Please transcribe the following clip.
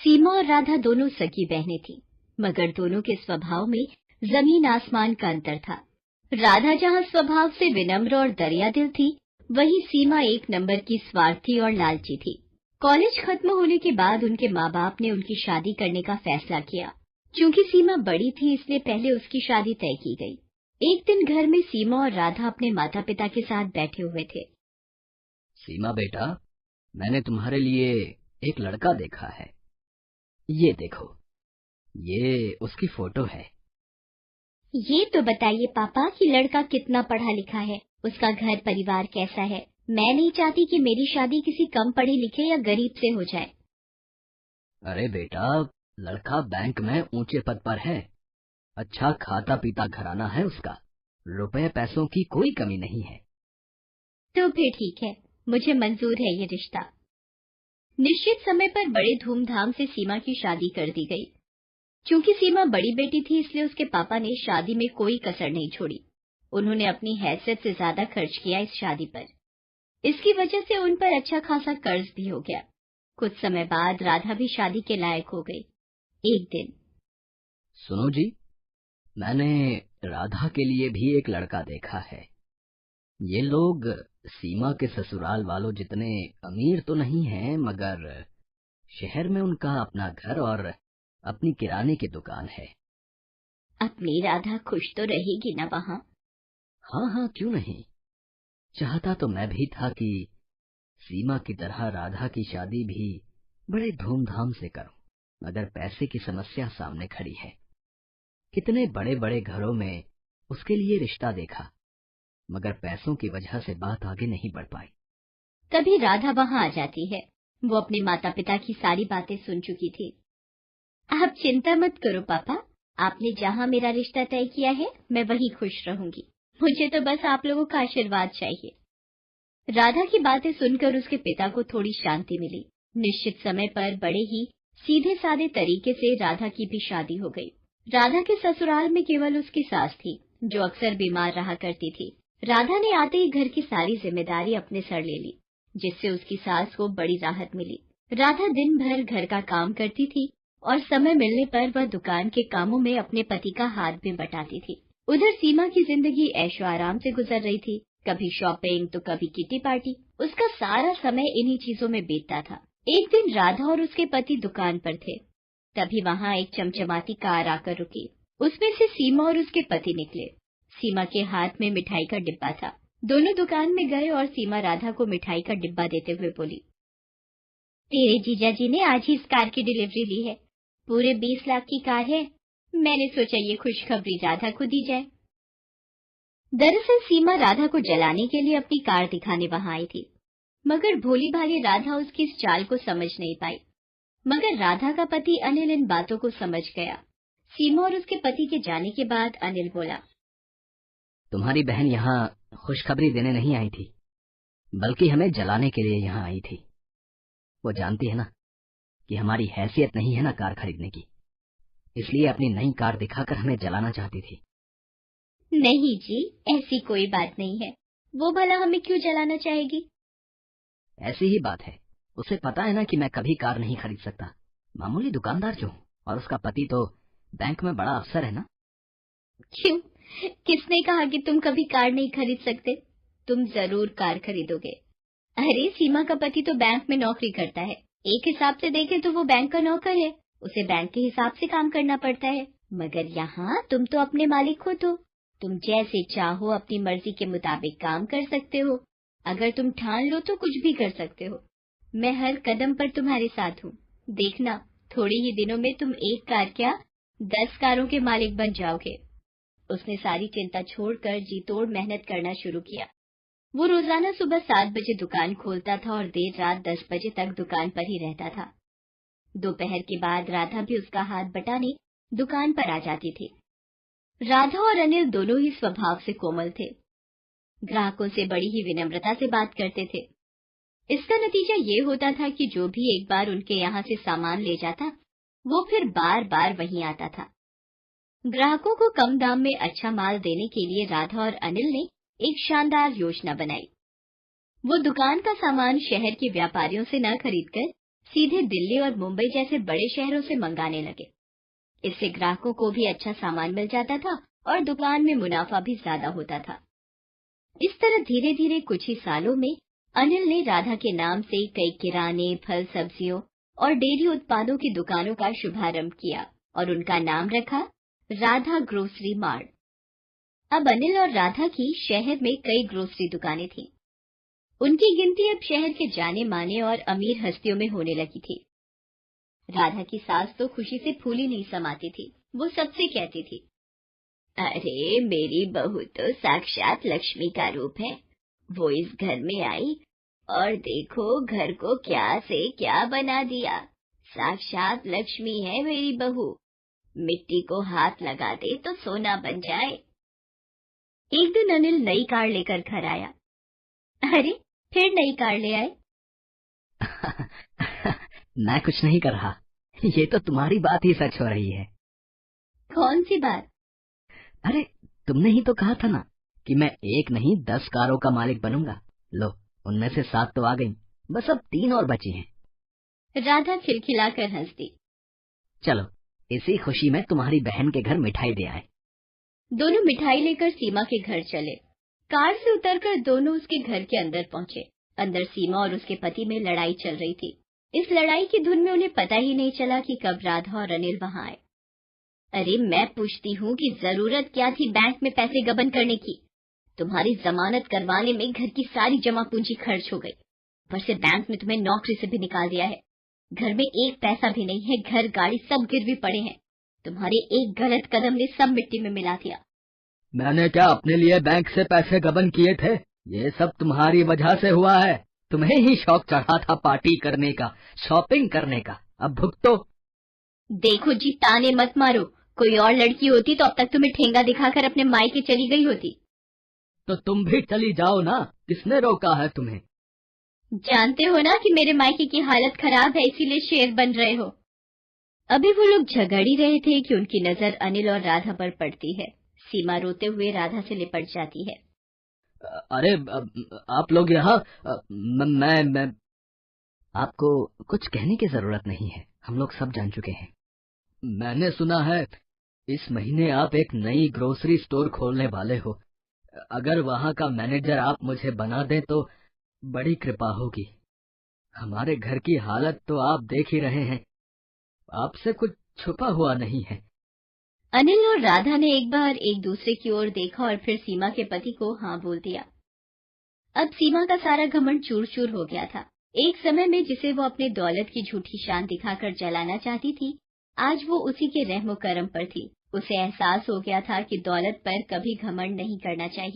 सीमा और राधा दोनों सगी बहनें थीं, मगर दोनों के स्वभाव में जमीन आसमान का अंतर था। राधा जहाँ स्वभाव से विनम्र और दरियादिल थी, वहीं सीमा एक नंबर की स्वार्थी और लालची थी। कॉलेज खत्म होने के बाद उनके माँ बाप ने उनकी शादी करने का फैसला किया। चूंकि सीमा बड़ी थी, इसलिए पहले उसकी शादी तय की गई। एक दिन घर में सीमा और राधा अपने माता पिता के साथ बैठे हुए थे। सीमा बेटा, मैंने तुम्हारे लिए एक लड़का देखा है। ये देखो, ये उसकी फोटो है। ये तो बताइए पापा कि लड़का कितना पढ़ा लिखा है, उसका घर परिवार कैसा है। मैं नहीं चाहती कि मेरी शादी किसी कम पढ़े लिखे या गरीब से हो जाए। अरे बेटा, लड़का बैंक में ऊंचे पद पर है, अच्छा खाता पीता घराना है उसका, रुपए पैसों की कोई कमी नहीं है। तो फिर ठीक है, मुझे मंजूर है ये रिश्ता। निश्चित समय पर बड़े धूमधाम से सीमा की शादी कर दी गई। क्योंकि सीमा बड़ी बेटी थी, इसलिए उसके पापा ने शादी में कोई कसर नहीं छोड़ी। उन्होंने अपनी हैसियत से ज्यादा खर्च किया इस शादी पर। इसकी वजह से उन पर अच्छा खासा कर्ज भी हो गया। कुछ समय बाद राधा भी शादी के लायक हो गई। एक दिन, सुनो जी, मैंने राधा के लिए भी एक लड़का देखा है। ये लोग सीमा के ससुराल वालों जितने अमीर तो नहीं हैं, मगर शहर में उनका अपना घर और अपनी किराने की दुकान है। अपनी राधा खुश तो रहेगी ना वहाँ? हाँ हाँ, क्यों नहीं। चाहता तो मैं भी था कि सीमा की तरह राधा की शादी भी बड़े धूमधाम से करूं, मगर पैसे की समस्या सामने खड़ी है। कितने बड़े बड़े घरों में उसके लिए रिश्ता देखा, मगर पैसों की वजह से बात आगे नहीं बढ़ पाई। तभी राधा वहाँ आ जाती है। वो अपने माता पिता की सारी बातें सुन चुकी थी। आप चिंता मत करो पापा, आपने जहाँ मेरा रिश्ता तय किया है, मैं वहीं खुश रहूंगी। मुझे तो बस आप लोगों का आशीर्वाद चाहिए। राधा की बातें सुनकर उसके पिता को थोड़ी शांति मिली। निश्चित समय पर बड़े ही सीधे साधे तरीके से राधा की भी शादी हो गई। राधा के ससुराल में केवल उसकी सास थी, जो अक्सर बीमार रहा करती थी। राधा ने आते ही घर की सारी जिम्मेदारी अपने सर ले ली, जिससे उसकी सास को बड़ी राहत मिली। राधा दिन भर घर का काम करती थी और समय मिलने पर वह दुकान के कामों में अपने पति का हाथ भी बटाती थी। उधर सीमा की जिंदगी ऐशो आराम से गुजर रही थी। कभी शॉपिंग तो कभी किटी पार्टी। उसका सारा समय इन्हीं चीजों में बीतता था। एक दिन राधा और उसके पति दुकान पर थे। तभी वहाँ एक चमचमाती कार आकर रुकी। उसमें से सीमा और उसके पति निकले। सीमा के हाथ में मिठाई का डिब्बा था। दोनों दुकान में गए और सीमा राधा को मिठाई का डिब्बा देते हुए बोली, तेरे जीजा जी ने आज ही इस कार की डिलीवरी ली है। पूरे 20 लाख की कार है। मैंने सोचा ये खुशखबरी राधा को दी जाए। दरअसल सीमा राधा को जलाने के लिए अपनी कार दिखाने वहां आई थी, मगर भोली भाली राधा उसकी इस चाल को समझ नहीं पाई। मगर राधा का पति अनिल इन बातों को समझ गया। सीमा और उसके पति के जाने के बाद अनिल बोला, तुम्हारी बहन यहाँ खुशखबरी देने नहीं आई थी, बल्कि हमें जलाने के लिए यहाँ आई थी। वो जानती है ना कि हमारी हैसियत नहीं है ना कार खरीदने की, इसलिए अपनी नई कार दिखाकर हमें जलाना चाहती थी। नहीं जी, ऐसी कोई बात नहीं है। वो भला हमें क्यों जलाना चाहेगी? ऐसी ही बात है। उसे पता है ना कि मैं कभी कार नहीं खरीद सकता, मामूली दुकानदार जो हूँ, और उसका पति तो बैंक में बड़ा अफसर है ना। क्यों? किसने कहा कि तुम कभी कार नहीं खरीद सकते? तुम जरूर कार खरीदोगे। अरे सीमा का पति तो बैंक में नौकरी करता है। एक हिसाब से देखें तो वो बैंक का नौकर है। उसे बैंक के हिसाब से काम करना पड़ता है। मगर यहाँ तुम तो अपने मालिक हो, तो तुम जैसे चाहो अपनी मर्जी के मुताबिक काम कर सकते हो। अगर तुम ठान लो तो कुछ भी कर सकते हो। मैं हर कदम पर तुम्हारे साथ हूँ। देखना, थोड़े ही दिनों में तुम एक कार क्या 10 कारों के मालिक बन जाओगे। उसने सारी चिंता छोड़कर जी तोड़ मेहनत करना शुरू किया। वो रोजाना सुबह 7 बजे दुकान खोलता था और देर रात 10 बजे तक दुकान पर ही रहता था। दोपहर के बाद राधा भी उसका हाथ बटाने दुकान पर आ जाती थी। राधा और अनिल दोनों ही स्वभाव से कोमल थे। ग्राहकों से बड़ी ही विनम्रता से बात करते थे। इसका नतीजा ये होता था कि जो भी एक बार उनके यहाँ से सामान ले जाता, वो फिर बार बार वहीं आता था। ग्राहकों को कम दाम में अच्छा माल देने के लिए राधा और अनिल ने एक शानदार योजना बनाई। वो दुकान का सामान शहर के व्यापारियों से न खरीदकर सीधे दिल्ली और मुंबई जैसे बड़े शहरों से मंगाने लगे। इससे ग्राहकों को भी अच्छा सामान मिल जाता था और दुकान में मुनाफा भी ज्यादा होता था। इस तरह धीरे धीरे कुछ ही सालों में अनिल ने राधा के नाम से कई किराने, फल, सब्जियों और डेयरी उत्पादों की दुकानों का शुभारंभ किया और उनका नाम रखा राधा ग्रोसरी मार्ट। अब अनिल और राधा की शहर में कई ग्रोसरी दुकानें थीं। उनकी गिनती अब शहर के जाने माने और अमीर हस्तियों में होने लगी थी। राधा की सास तो खुशी से फूली नहीं समाती थी। वो सबसे कहती थी, अरे मेरी बहू तो साक्षात लक्ष्मी का रूप है। वो इस घर में आई और देखो घर को क्या से क्या बना दिया। साक्षात लक्ष्मी है मेरी बहू। मिट्टी को हाथ लगा दे तो सोना बन जाए। एक दिन अनिल नई कार लेकर घर आया। अरे फिर नई कार ले आए? मैं कुछ नहीं कर रहा। ये तो तुम्हारी बात ही सच हो रही है। कौन सी बात? अरे तुमने ही तो कहा था ना कि मैं 1 नहीं 10 कारों का मालिक बनूंगा। लो, उनमें से 7 तो आ गई, बस अब 3 और बची हैं। राधा खिलखिलाकर हंस दी। चलो, इसी खुशी में तुम्हारी बहन के घर मिठाई दे आए। दोनों मिठाई लेकर सीमा के घर चले। कार से उतरकर दोनों उसके घर के अंदर पहुंचे। अंदर सीमा और उसके पति में लड़ाई चल रही थी। इस लड़ाई की धुन में उन्हें पता ही नहीं चला कि कब राधा और अनिल वहां आए। अरे मैं पूछती हूँ कि जरूरत क्या थी बैंक में पैसे गबन करने की? तुम्हारी जमानत करवाने में घर की सारी जमा पूंजी खर्च हो गई। ऊपर से बैंक में तुम्हें नौकरी से भी निकाल दिया है। घर में एक पैसा भी नहीं है। घर, गाड़ी सब गिरवी पड़े हैं। तुम्हारे एक गलत कदम ने सब मिट्टी में मिला दिया। मैंने क्या अपने लिए बैंक से पैसे गबन किए थे? ये सब तुम्हारी वजह से हुआ है। तुम्हें ही शौक चढ़ा था पार्टी करने का, शॉपिंग करने का। अब भुगतो। देखो जी, ताने मत मारो। कोई और लड़की होती तो अब तक तुम्हें ठेंगा दिखाकर अपने मायके चली गई होती। तो तुम भी चली जाओ ना, किसने रोका है तुम्हें? जानते हो ना कि मेरे मायके की हालत खराब है, इसीलिए शेर बन रहे हो। अभी वो लोग झगड़ ही रहे थे कि उनकी नजर अनिल और राधा पर पड़ती है। सीमा रोते हुए राधा से लिपट जाती है। अरे आप लोग यहाँ, मैं आपको कुछ कहने की जरूरत नहीं है। हम लोग सब जान चुके हैं। मैंने सुना है इस महीने आप एक नई ग्रोसरी स्टोर खोलने वाले हो। अगर वहाँ का मैनेजर आप मुझे बना दें तो बड़ी कृपा होगी। हमारे घर की हालत तो आप देख ही रहे हैं। आपसे कुछ छुपा हुआ नहीं है। अनिल और राधा ने एक बार एक दूसरे की ओर देखा और फिर सीमा के पति को हाँ बोल दिया। अब सीमा का सारा घमंड चूर चूर हो गया था। एक समय में जिसे वो अपने दौलत की झूठी शान दिखाकर जलाना चाहती थी, आज वो उसी के रहमो करम पर थी। उसे एहसास हो गया था कि दौलत पर कभी घमंड नहीं करना चाहिए।